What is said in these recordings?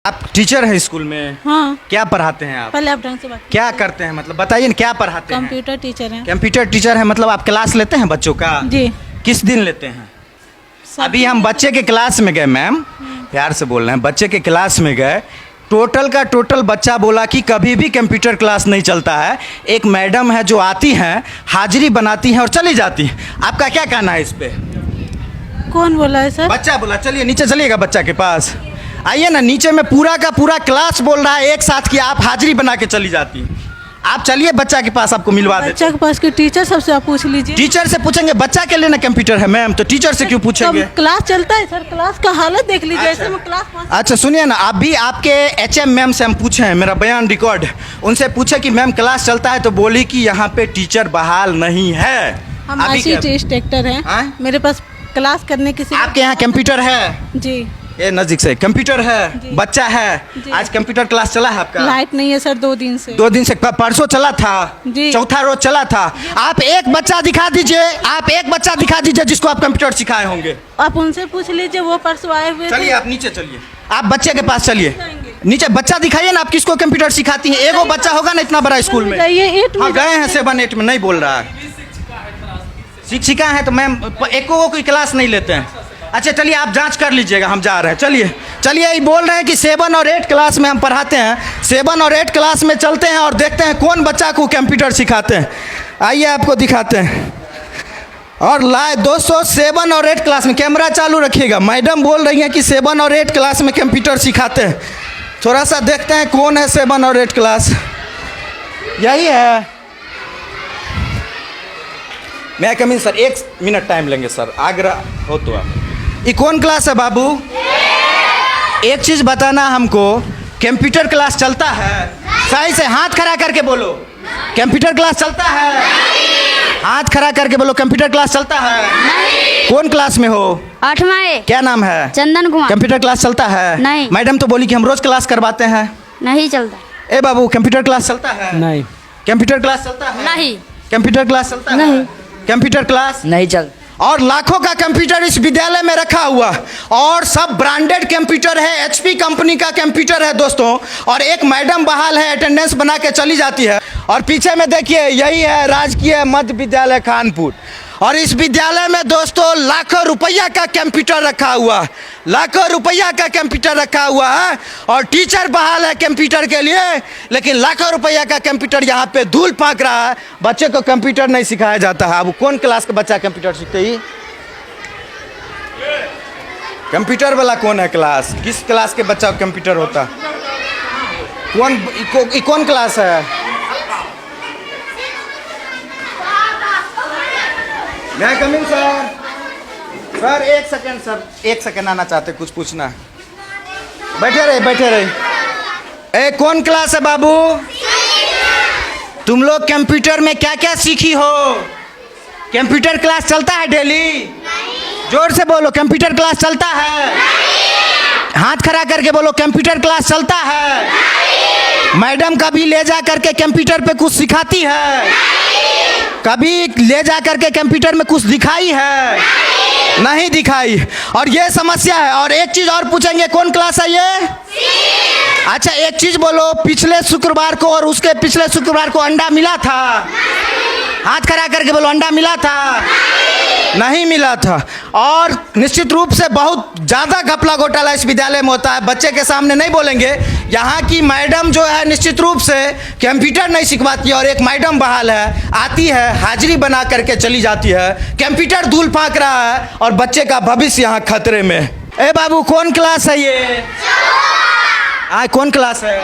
आप टीचर हैं स्कूल में? हाँ। क्या पढ़ाते हैं आप? पहले आप ढंग से बात क्या करते हैं, मतलब बताइए ना, क्या पढ़ाते हैं? कंप्यूटर टीचर हैं। कंप्यूटर टीचर है, मतलब आप क्लास लेते हैं बच्चों का? जी। किस दिन लेते हैं? सब अभी हम बच्चे के क्लास में गए मैम, प्यार से बोल रहे हैं, बच्चे के क्लास में गए, टोटल का टोटल बच्चा बोला कि कभी भी कंप्यूटर क्लास नहीं चलता है। एक मैडम है जो आती हैं, हाजिरी बनाती हैं और चली जाती हैं। आपका क्या कहना है इस पे? कौन बोला है सर? बच्चा बोला। चलिए नीचे चलिएगा बच्चा के पास, आइए ना, नीचे में पूरा का पूरा क्लास बोल रहा है एक साथ कि आप हाजिरी बना के चली जाती हैं। आप चलिए बच्चा के पास, आपको मिलवा देते बच्चा के पास के टीचर सबसे आप पूछ लीजिए। टीचर से पूछेंगे, बच्चा के लिए ना कंप्यूटर है मैम, तो टीचर से क्यों पूछेंगे? कब क्लास चलता है सर, क्लास का हालत देख लीजिए। ऐसे में क्लास अच्छा सुनिए ना, आप भी आपके एचएम मैम से हम पूछे हैं, मेरा बयान रिकॉर्ड, उनसे पूछे कि मैम क्लास चलता है, तो बोली कि यहाँ पे टीचर बहाल नहीं है। हम अभी क्या- इंस्ट्रक्टर हैं। हाँ? मेरे पास क्लास करने की आपके यहाँ कंप्यूटर है? जी। ये नजदीक से कंप्यूटर है, जी। बच्चा है। जी। आज कंप्यूटर क्लास चला है आपका? लाइट नहीं है सर 2 दिन से। 2 दिन से, परसों चला था, जी। चौथा रोज चला था। आप एक बच्चा दिखा दीजिए, आप एक बच्चा दिखा दीजिए जिसको आप कंप्यूटर सिखाए होंगे। आप उनसे पूछ लीजिए, वो परसों आए हुए चलिए थे। आप नीचे चलिए, आप बच्चे के पास चलिए, नीचे बच्चा दिखाइए ना, आप किसको कंप्यूटर सिखाती हैं? एगो बच्चा होगा ना इतना बड़ा स्कूल में। जाइए 8 हाँ में गए हैं 7 8 में, नहीं बोल रहा है। शिक्षिका है तो मैम एको को कोई क्लास नहीं लेते हैं। अच्छा चलिए आप जांच कर लीजिएगा, हम जा रहे हैं। चलिए चलिए, ये बोल रहे हैं कि 7 और 8 क्लास में हम पढ़ाते हैं। 7 और 8 क्लास में चलते हैं और देखते हैं कौन बच्चा को कंप्यूटर सिखाते हैं। आइए आपको दिखाते हैं। और लाए दोस्तों, 7 और 8 क्लास में, कैमरा चालू रखिएगा, मैडम बोल रही हैं कि 7 और 8 क्लास में कंप्यूटर सिखाते हैं। थोड़ा सा देखते हैं कौन है 7 और 8 क्लास। यही है। मैं कमिंग सर, 1 मिनट टाइम लेंगे सर, आग्रह हो तो आप। ये कौन क्लास है बाबू? एक चीज़ बताना हमको, कंप्यूटर क्लास चलता है? सही से हाथ खड़ा करके बोलो, कंप्यूटर क्लास चलता है? हाथ खड़ा करके बोलो, कंप्यूटर क्लास चलता है? कौन क्लास में हो? 8वां ए। क्या नाम है? चंदन कुमार। कंप्यूटर क्लास चलता है? नहीं। मैडम तो बोली कि हम रोज क्लास करवाते हैं। नहीं चलता। ए बाबू, कंप्यूटर क्लास चलता है? नहीं। कंप्यूटर क्लास चलता है? नहीं। कंप्यूटर क्लास चलता है? नहीं। कंप्यूटर क्लास नहीं चल। और लाखों का कंप्यूटर इस विद्यालय में रखा हुआ, और सब ब्रांडेड कंप्यूटर है, एचपी कंपनी का कंप्यूटर है दोस्तों। और एक मैडम बहाल है, अटेंडेंस बना के चली जाती है। और पीछे में देखिए, यही है राजकीय मध्य विद्यालय कानपुर। और इस विद्यालय में दोस्तों लाखों रुपया का कंप्यूटर रखा हुआ, लाखों रुपया का कंप्यूटर रखा हुआ है। और टीचर बहाल है कंप्यूटर के लिए, लेकिन लाखों रुपया का कंप्यूटर यहाँ पे धूल फाँक रहा है। बच्चे को कंप्यूटर नहीं सिखाया जाता है। अब कौन क्लास का बच्चा कंप्यूटर सीखते ही? कंप्यूटर वाला कौन है क्लास? किस क्लास के बच्चा को कंप्यूटर होता? कौन क्लास है? मैं coming sir. Sir 1 second sir, 1 second आना चाहते, कुछ पूछना है। बैठे रहे बैठे रहे। ए कौन क्लास है बाबू? तुम लोग कंप्यूटर में क्या क्या सीखी हो? कंप्यूटर क्लास चलता है डेली? जोर से बोलो, कंप्यूटर क्लास चलता है? हाथ खड़ा करके बोलो, कंप्यूटर क्लास चलता है? मैडम कभी ले जा करके कंप्यूटर पे कुछ सिखाती है? कभी ले जा करके कंप्यूटर में कुछ दिखाई है? नहीं दिखाई। और ये समस्या है। और एक चीज और पूछेंगे, कौन क्लास है ये? अच्छा एक चीज बोलो, पिछले शुक्रवार को और उसके पिछले शुक्रवार को अंडा मिला था? हाथ खड़ा करके बोलो, अंडा मिला था? नहीं मिला था। और निश्चित रूप से बहुत ज़्यादा घपला घोटाला इस विद्यालय में होता है। बच्चे के सामने नहीं बोलेंगे। यहाँ की मैडम जो है निश्चित रूप से कंप्यूटर नहीं सिखवाती है। और एक मैडम बहाल है, आती है, हाजिरी बना करके चली जाती है। कंप्यूटर धूल फाँक रहा है और बच्चे का भविष्य यहाँ खतरे में। ए बाबू कौन क्लास है ये? कौन क्लास है?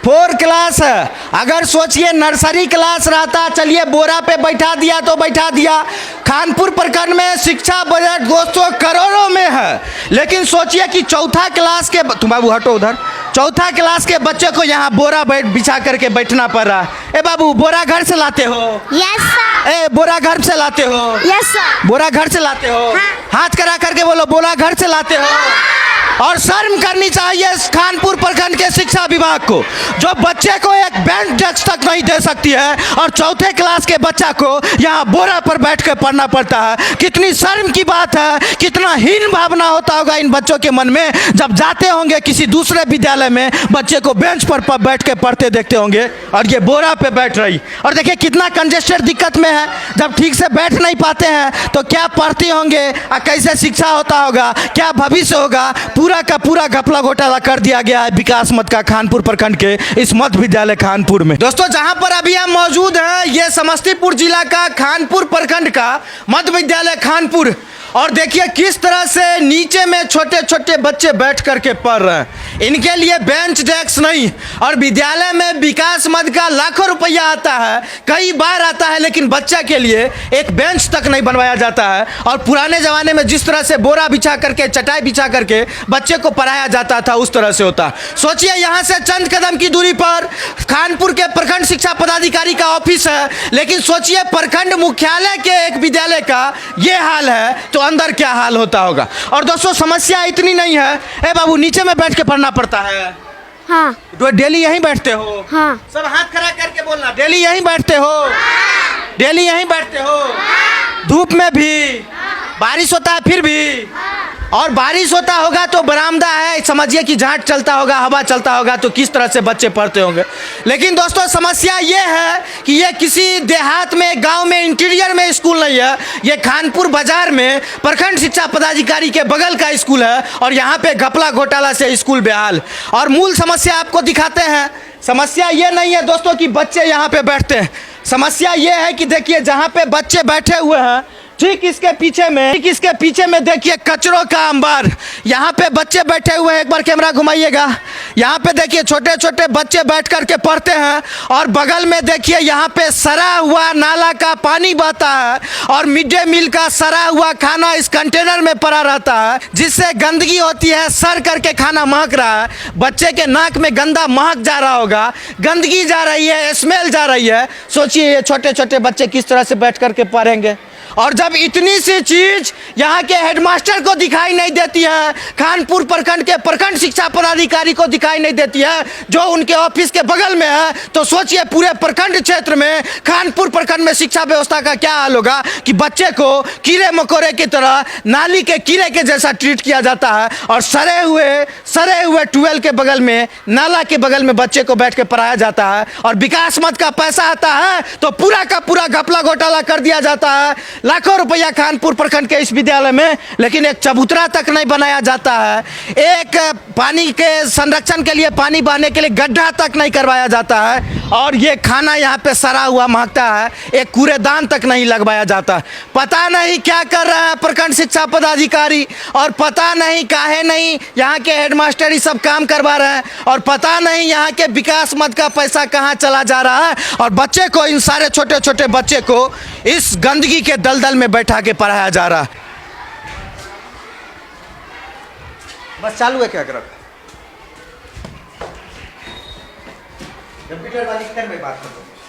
4 क्लास है। अगर सोचिए नर्सरी क्लास रहता, चलिए बोरा पे बैठा दिया तो बैठा दिया। कानपुर प्रखंड में शिक्षा बजट दोस्तों करोड़ों में है, लेकिन सोचिए कि 4था क्लास के, तुम बाबू हटो उधर, 4था क्लास के बच्चे को यहाँ बोरा बिछा करके बैठना पड़ रहा है। ए बाबू बोरा घर से लाते हो? Yes sir. ए बोरा घर से लाते हो? Yes sir. बोरा घर से लाते हो? हाँ। हाथ करा करके बोलो, बोरा घर से लाते हो? और शर्म करनी चाहिए खानपुर प्रखंड के शिक्षा विभाग को, जो बच्चे को एक बेंच डेस्क तक नहीं दे सकती है और चौथे क्लास के बच्चा को यहाँ बोरा पर बैठ कर पढ़ना पड़ता है। कितनी शर्म की बात है, कितना हीन भावना होता होगा इन बच्चों के मन में जब जाते होंगे किसी दूसरे विद्यालय में, बच्चे को बेंच पर बैठ के पढ़ते देखते होंगे और ये बोरा पे बैठ रही। और देखिए कितना कंजेस्टेड दिक्कत में है, जब ठीक से बैठ नहीं पाते हैं तो क्या पढ़ते होंगे और कैसे शिक्षा होता होगा, क्या भविष्य होगा। पूरा का पूरा घपला घोटाला कर दिया गया है विकास मत का खानपुर प्रखंड के इस मध्य विद्यालय खानपुर में। दोस्तों जहां पर अभी हम मौजूद हैं ये समस्तीपुर जिला का खानपुर प्रखंड का मध्य विद्यालय खानपुर, और देखिए किस तरह से नीचे में छोटे छोटे बच्चे बैठ करके पढ़ रहे हैं। इनके लिए बेंच डेस्क नहीं, और विद्यालय में विकास मद का लाखों रुपया आता है, कई बार आता है, लेकिन बच्चा के लिए एक बेंच तक नहीं बनवाया जाता है। और पुराने ज़माने में जिस तरह से बोरा बिछा करके चटाई बिछा करके बच्चे को पढ़ाया जाता था उस तरह से होता। सोचिए यहाँ से चंद कदम की दूरी पर खानपुर के प्रखंड शिक्षा पदाधिकारी का ऑफिस है, लेकिन सोचिए प्रखंड मुख्यालय के एक विद्यालय का ये हाल है तो अंदर क्या हाल होता होगा। और दोस्तों समस्या इतनी नहीं है, ए बाबू नीचे में बैठ के पढ़ना पड़ता है। हाँ। तो डेली यहीं बैठते हो? हाँ। सब हाथ खड़ा करके बोलना, डेली यहीं बैठते हो? डेली यहीं बैठते हो? धूप में भी, बारिश होता है फिर भी, और बारिश होता होगा तो बरामदा है, समझिए कि झाट चलता होगा, हवा चलता होगा, तो किस तरह से बच्चे पढ़ते होंगे। लेकिन दोस्तों समस्या ये है कि ये किसी देहात में, गांव में, इंटीरियर में स्कूल नहीं है, ये खानपुर बाजार में प्रखंड शिक्षा पदाधिकारी के बगल का स्कूल है, और यहाँ पे घपला घोटाला से स्कूल बेहाल। और मूल समस्या आपको दिखाते हैं। समस्या ये नहीं है दोस्तों कि बच्चे यहाँ पे बैठते हैं, समस्या ये है कि देखिए जहाँ पे बच्चे बैठे हुए हैं ठीक इसके पीछे में देखिए कचरों का अंबार, यहाँ पे बच्चे बैठे हुए हैं। एक बार कैमरा घुमाइएगा, यहाँ पे देखिए छोटे छोटे बच्चे बैठ करके पढ़ते हैं, और बगल में देखिए यहाँ पे सड़ा हुआ नाला का पानी बहता है, और मिड डे मील का सड़ा हुआ खाना इस कंटेनर में पड़ा रहता है, जिससे गंदगी होती है, सड़ करके खाना महक रहा है, बच्चे के नाक में गंदा महक जा रहा होगा, गंदगी जा रही है, स्मेल जा रही है। सोचिए ये छोटे छोटे बच्चे किस तरह से बैठ करके पढ़ेंगे। और जब इतनी सी चीज यहाँ के हेडमास्टर को दिखाई नहीं देती है, खानपुर प्रखंड के प्रखंड शिक्षा पदाधिकारी को दिखाई नहीं देती है, जो उनके ऑफिस के बगल में है, तो सोचिए पूरे प्रखंड क्षेत्र में, खानपुर प्रखंड में शिक्षा व्यवस्था का क्या हाल होगा कि बच्चे को कीड़े मकोड़े की तरह, नाली के कीड़े के जैसा ट्रीट किया जाता है, और सड़े हुए ट्यूबवेल के बगल में, नाला के बगल में बच्चे को बैठ के पढ़ाया जाता है। और विकास मद का पैसा आता है तो पूरा का पूरा घपला घोटाला कर दिया जाता है, लाखों रुपया खानपुर प्रखंड के इस विद्यालय में, लेकिन एक चबूतरा तक नहीं बनाया जाता है, एक पानी के संरक्षण के लिए, पानी बहाने के लिए गड्ढा तक नहीं करवाया जाता है, और ये खाना यहाँ पे सड़ा हुआ महकता है, एक कूड़ेदान तक नहीं लगवाया जाता। पता नहीं क्या कर रहा है प्रखंड शिक्षा पदाधिकारी, और पता नहीं काहे नहीं यहाँ के हेडमास्टर ही सब काम करवा रहे हैं, और पता नहीं यहाँ के विकास मद का पैसा कहाँ चला जा रहा है, और बच्चे को, इन सारे छोटे छोटे बच्चे को इस गंदगी के दलदल में बैठा के पढ़ाया जा रहा है। बस चालू है क्या कर कंप्यूटर वाली कर में बात करो।